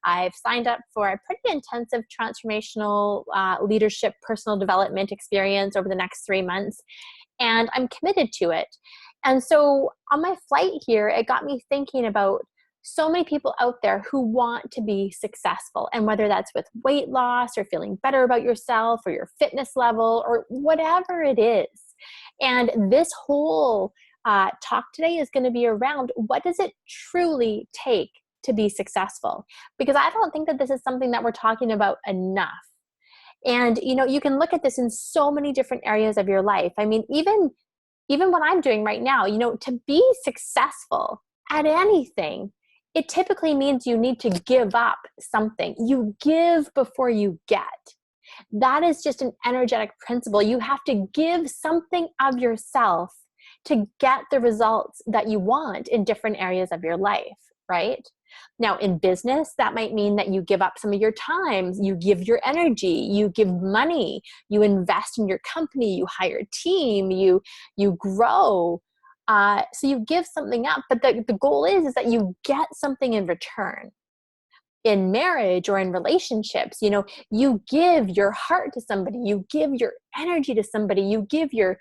I've signed up for a pretty intensive transformational leadership, personal development experience over the next 3 months, and I'm committed to it. And so on my flight here, it got me thinking about so many people out there who want to be successful, and whether that's with weight loss or feeling better about yourself or your fitness level or whatever it is. And this whole talk today is going to be around, what does it truly take to be successful? Because I don't think that this is something that we're talking about enough. And, you can look at this in so many different areas of your life. I mean, even what I'm doing right now, to be successful at anything, it typically means you need to give up something. You give before you get. That is just an energetic principle. You have to give something of yourself to get the results that you want in different areas of your life, right? Now, in business, that might mean that you give up some of your time, you give your energy, you give money, you invest in your company, you hire a team, you grow. So you give something up, but the goal is that you get something in return. In marriage or in relationships, you give your heart to somebody, you give your energy to somebody, you give your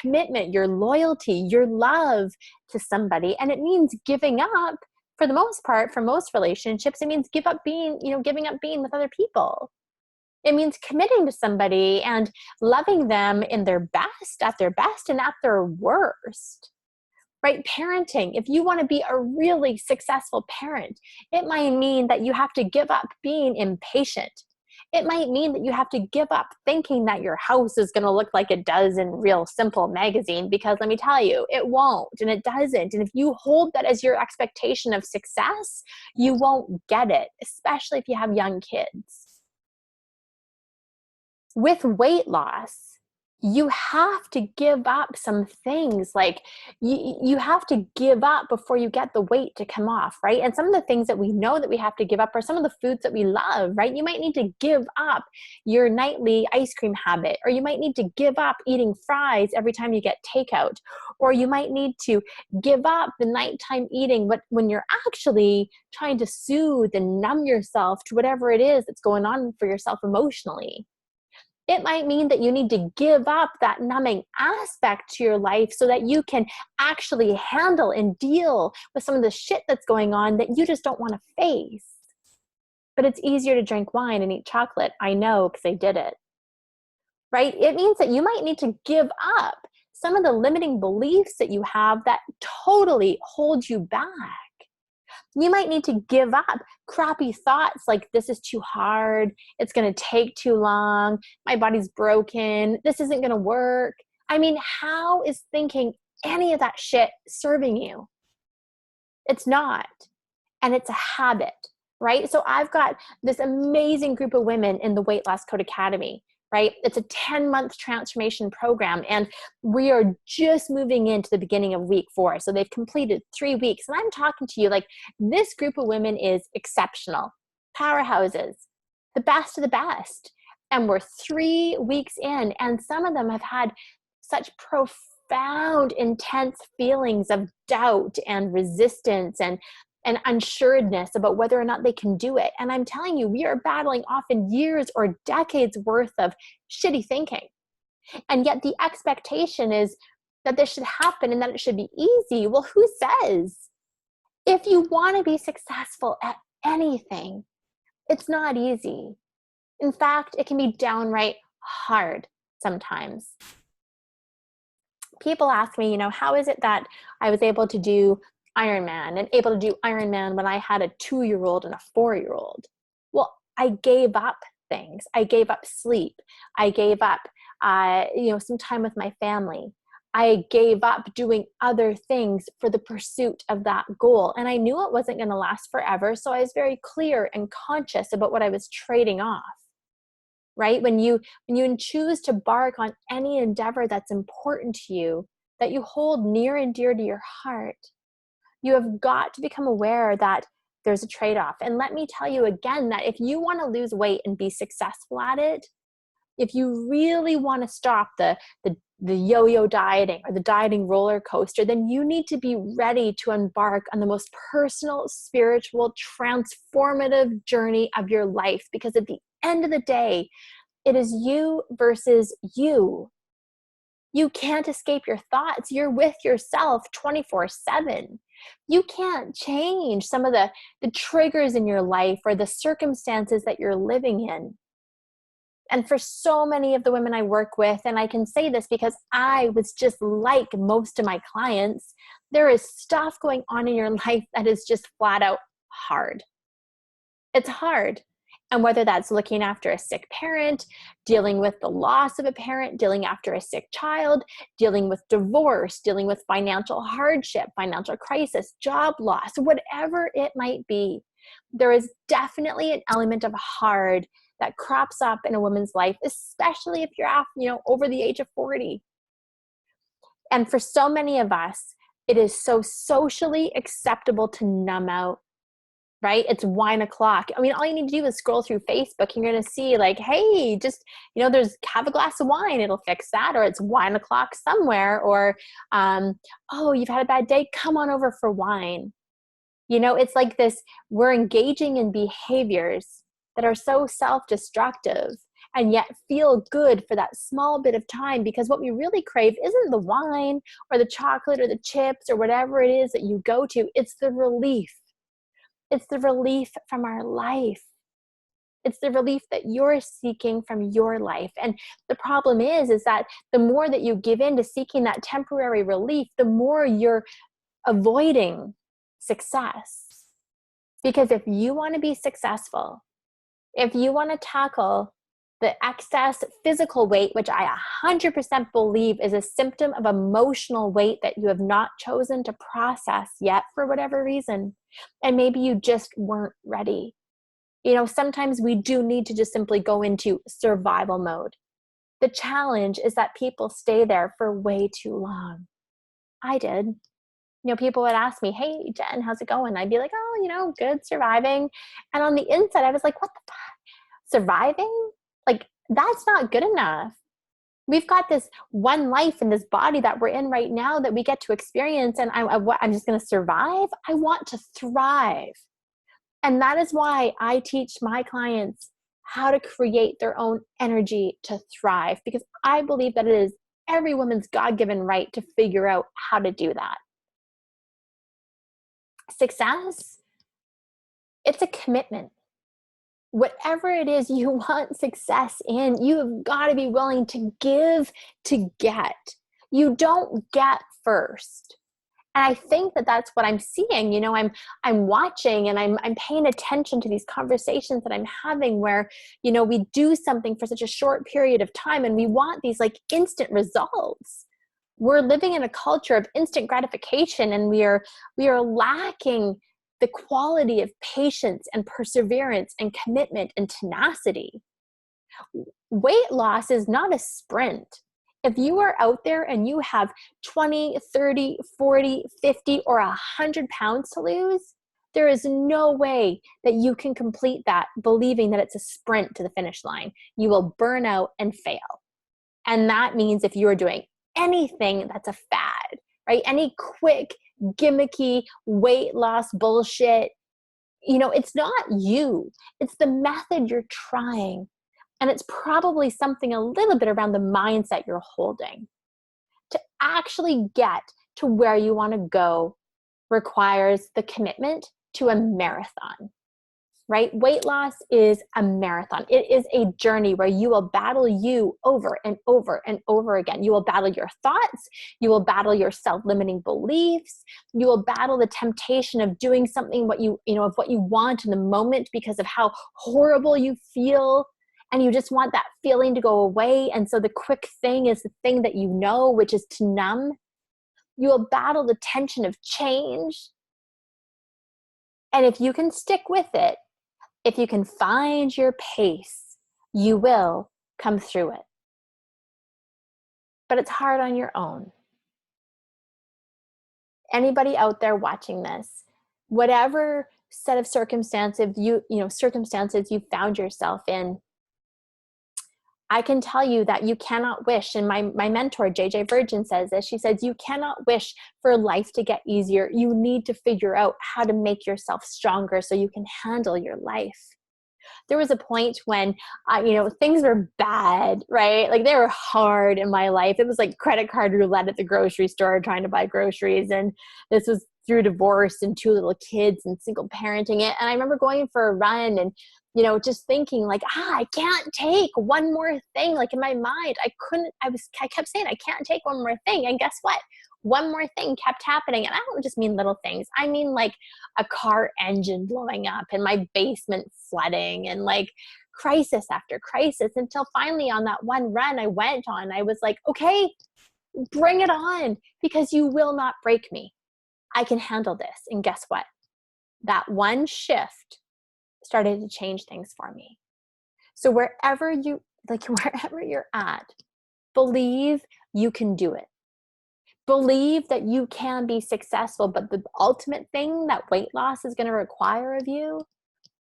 commitment, your loyalty, your love to somebody. And it means giving up, for the most part, for most relationships, it means giving up being with other people. It means committing to somebody and loving them at their best and at their worst. Right? Parenting, if you want to be a really successful parent, it might mean that you have to give up being impatient. It might mean that you have to give up thinking that your house is going to look like it does in Real Simple magazine, because let me tell you, it won't, and it doesn't. And if you hold that as your expectation of success, you won't get it, especially if you have young kids. With weight loss, you have to give up some things. Like you have to give up before you get the weight to come off, right? And some of the things that we know that we have to give up are some of the foods that we love, right? You might need to give up your nightly ice cream habit, or you might need to give up eating fries every time you get takeout, or you might need to give up the nighttime eating when you're actually trying to soothe and numb yourself to whatever it is that's going on for yourself emotionally. It might mean that you need to give up that numbing aspect to your life so that you can actually handle and deal with some of the shit that's going on that you just don't want to face. But it's easier to drink wine and eat chocolate. I know, because I did it. Right? It means that you might need to give up some of the limiting beliefs that you have that totally hold you back. You might need to give up crappy thoughts like, this is too hard, it's going to take too long, my body's broken, this isn't going to work. I mean, how is thinking any of that shit serving you? It's not. And it's a habit, right? So I've got this amazing group of women in the Weight Loss Code Academy, right? It's a 10-month transformation program, and we are just moving into the beginning of week 4. So they've completed 3 weeks, and I'm talking to you like, this group of women is exceptional, powerhouses, the best of the best. And we're 3 weeks in, and some of them have had such profound, intense feelings of doubt and resistance and unsureness about whether or not they can do it. And I'm telling you, we are battling often years or decades worth of shitty thinking. And yet the expectation is that this should happen and that it should be easy. Well, who says? If you want to be successful at anything, it's not easy. In fact, it can be downright hard sometimes. People ask me, how is it that I was able to do Ironman and able to do Ironman when I had a 2-year-old and a 4-year-old? Well, I gave up things. I gave up sleep. I gave up, some time with my family. I gave up doing other things for the pursuit of that goal. And I knew it wasn't going to last forever. So I was very clear and conscious about what I was trading off, right? When you choose to embark on any endeavor that's important to you, that you hold near and dear to your heart, you have got to become aware that there's a trade-off. And let me tell you again that if you want to lose weight and be successful at it, if you really want to stop the the yo-yo dieting or the dieting roller coaster, then you need to be ready to embark on the most personal, spiritual, transformative journey of your life. Because at the end of the day, it is you versus you. You can't escape your thoughts. You're with yourself 24/7. You can't change some of the triggers in your life or the circumstances that you're living in. And for so many of the women I work with, and I can say this because I was just like most of my clients, there is stuff going on in your life that is just flat out hard. It's hard. And whether that's looking after a sick parent, dealing with the loss of a parent, dealing after a sick child, dealing with divorce, dealing with financial hardship, financial crisis, job loss, whatever it might be, there is definitely an element of hard that crops up in a woman's life, especially if you're over the age of 40. And for so many of us, it is so socially acceptable to numb out, right? It's wine o'clock. I mean, all you need to do is scroll through Facebook and you're going to see like, hey, just, have a glass of wine. It'll fix that. Or it's wine o'clock somewhere. Or, oh, you've had a bad day. Come on over for wine. It's like this, we're engaging in behaviors that are so self-destructive and yet feel good for that small bit of time, because what we really crave isn't the wine or the chocolate or the chips or whatever it is that you go to. It's the relief. It's the relief from our life. It's the relief that you're seeking from your life. And the problem is that the more that you give in to seeking that temporary relief, the more you're avoiding success. Because if you want to be successful, if you want to tackle the excess physical weight, which I 100% believe is a symptom of emotional weight that you have not chosen to process yet for whatever reason, and maybe you just weren't ready. Sometimes we do need to just simply go into survival mode. The challenge is that people stay there for way too long. I did. People would ask me, hey, Jen, how's it going? I'd be like, oh, good, surviving. And on the inside, I was like, what the fuck? Surviving? Like, that's not good enough. We've got this one life in this body that we're in right now that we get to experience. And I'm just going to survive? I want to thrive. And that is why I teach my clients how to create their own energy to thrive, because I believe that it is every woman's God-given right to figure out how to do that. Success, it's a commitment. Whatever it is you want success in, you have got to be willing to give to get. You don't get first. And I think that that's what I'm seeing. I'm watching and I'm paying attention to these conversations that I'm having where, we do something for such a short period of time and we want these like instant results. We're living in a culture of instant gratification, and we are lacking the quality of patience and perseverance and commitment and tenacity. Weight loss is not a sprint. If you are out there and you have 20, 30, 40, 50, or 100 pounds to lose, there is no way that you can complete that believing that it's a sprint to the finish line. You will burn out and fail. And that means if you are doing anything that's a fad, right? Any quick, gimmicky weight loss bullshit, it's not you. It's the method you're trying. And it's probably something a little bit around the mindset you're holding. To actually get to where you want to go requires the commitment to a marathon, right? Weight loss is a marathon. It is a journey where you will battle you over and over and over again. You will battle your thoughts. You will battle your self-limiting beliefs. You will battle the temptation of doing something of what you want in the moment because of how horrible you feel. And you just want that feeling to go away. And so the quick thing is the thing that you know, which is to numb. You will battle the tension of change. And if you can stick with it, if you can find your pace, you will come through it. But it's hard on your own. Anybody out there watching this, whatever set of circumstances you found yourself in, I can tell you that you cannot wish, and my mentor, JJ Virgin, says this. She says, you cannot wish for life to get easier. You need to figure out how to make yourself stronger so you can handle your life. There was a point when, things were bad, right? Like they were hard in my life. It was like credit card roulette at the grocery store trying to buy groceries. And this was through divorce and 2 little kids and single parenting it. And I remember going for a run and, just thinking like, I can't take one more thing. Like in my mind, I kept saying, I can't take one more thing. And guess what? One more thing kept happening. And I don't just mean little things. I mean like a car engine blowing up and my basement flooding and like crisis after crisis, until finally on that one run I went on, I was like, okay, bring it on, because you will not break me. I can handle this. And guess what? That one shift started to change things for me. So wherever you're at, believe you can do it. Believe that you can be successful. But the ultimate thing that weight loss is going to require of you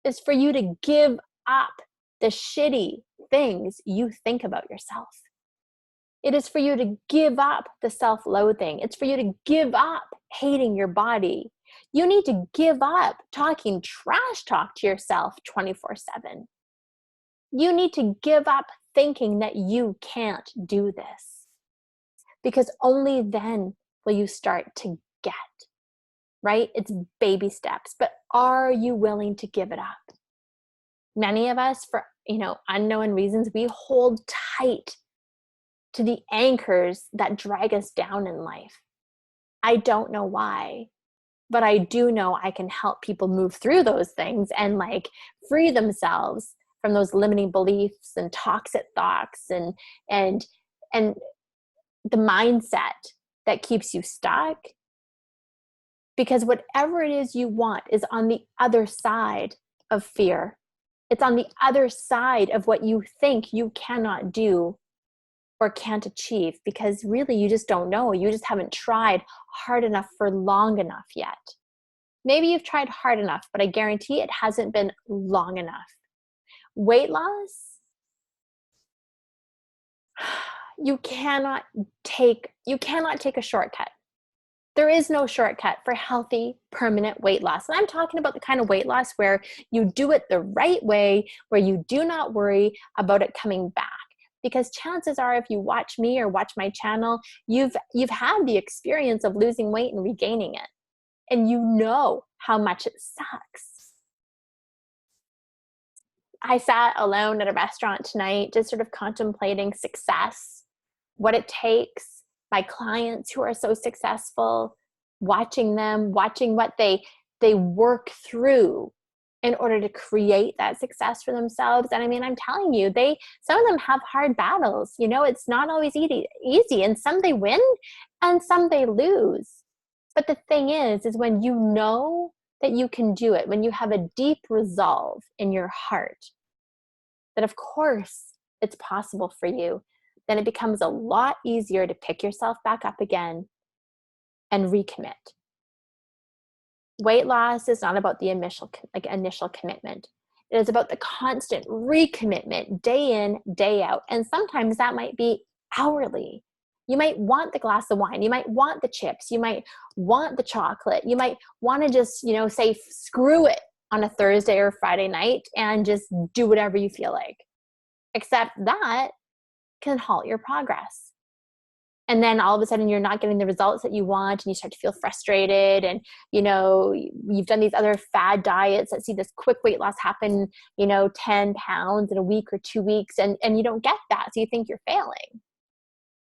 is for you to give up the shitty things you think about yourself. It is for you to give up the self-loathing. It's for you to give up hating your body. You need to give up talking trash talk to yourself 24/7. You need to give up thinking that you can't do this, because only then will you start to get, right? It's baby steps, but are you willing to give it up? Many of us, for unknown reasons, we hold tight to the anchors that drag us down in life. I don't know why, but I do know I can help people move through those things and like free themselves from those limiting beliefs and toxic thoughts and the mindset that keeps you stuck. Because whatever it is you want is on the other side of fear. It's on the other side of what you think you cannot do or can't achieve, because really you just don't know. You just haven't tried hard enough for long enough yet. Maybe you've tried hard enough, but I guarantee it hasn't been long enough. Weight loss, you cannot take a shortcut. There is no shortcut for healthy, permanent weight loss. And I'm talking about the kind of weight loss where you do it the right way, where you do not worry about it coming back. Because chances are, if you watch me or watch my channel, you've had the experience of losing weight and regaining it. And you know how much it sucks. I sat alone at a restaurant tonight, just sort of contemplating success, what it takes, my clients who are so successful, watching what they work through in order to create that success for themselves. And I mean, I'm telling you, some of them have hard battles. It's not always easy, and some they win and some they lose. But the thing is when you know that you can do it, when you have a deep resolve in your heart that of course it's possible for you, then it becomes a lot easier to pick yourself back up again and recommit. Weight loss is not about the initial commitment. It is about the constant recommitment, day in, day out. And sometimes that might be hourly. You might want the glass of wine. You might want the chips. You might want the chocolate. You might want to just, say screw it on a Thursday or Friday night and just do whatever you feel like. Except that can halt your progress. And then all of a sudden you're not getting the results that you want, and you start to feel frustrated, and you've done these other fad diets that see this quick weight loss happen, 10 pounds in a week or 2 weeks, and you don't get that, so you think you're failing.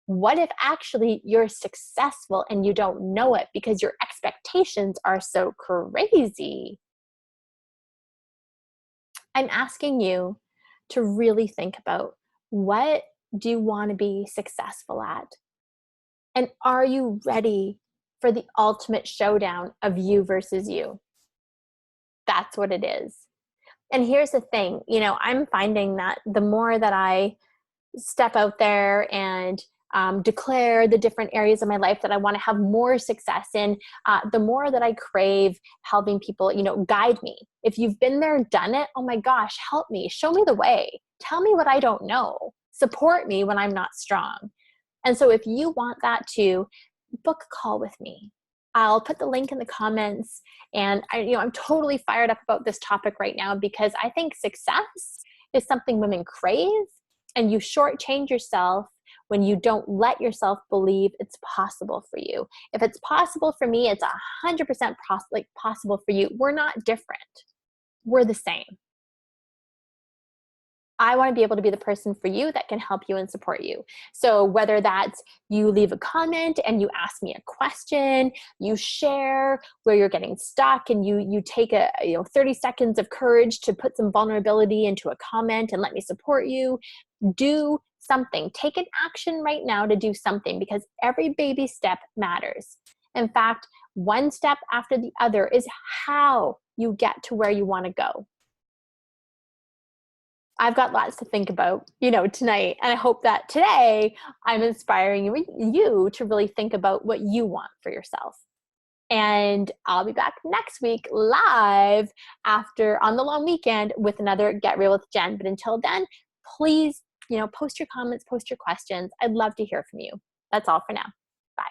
What if actually you're successful and you don't know it because your expectations are so crazy? I'm asking you to really think about, what do you want to be successful at? And are you ready for the ultimate showdown of you versus you? That's what it is. And here's the thing, I'm finding that the more that I step out there and declare the different areas of my life that I want to have more success in, the more that I crave helping people, guide me. If you've been there, done it, oh my gosh, help me, show me the way. Tell me what I don't know. support me when I'm not strong. And so if you want that too, book a call with me. I'll put the link in the comments. And I'm totally fired up about this topic right now because I think success is something women crave, and you shortchange yourself when you don't let yourself believe it's possible for you. If it's possible for me, it's 100% possible for you. We're not different. We're the same. I want to be able to be the person for you that can help you and support you. So whether that's you leave a comment and you ask me a question, you share where you're getting stuck, and you take 30 seconds of courage to put some vulnerability into a comment and let me support you. Do something. Take an action right now to do something, because every baby step matters. In fact, one step after the other is how you get to where you want to go. I've got lots to think about, tonight. And I hope that today I'm inspiring you to really think about what you want for yourself. And I'll be back next week live on the long weekend with another Get Real with Jen. But until then, please, post your comments, post your questions. I'd love to hear from you. That's all for now. Bye.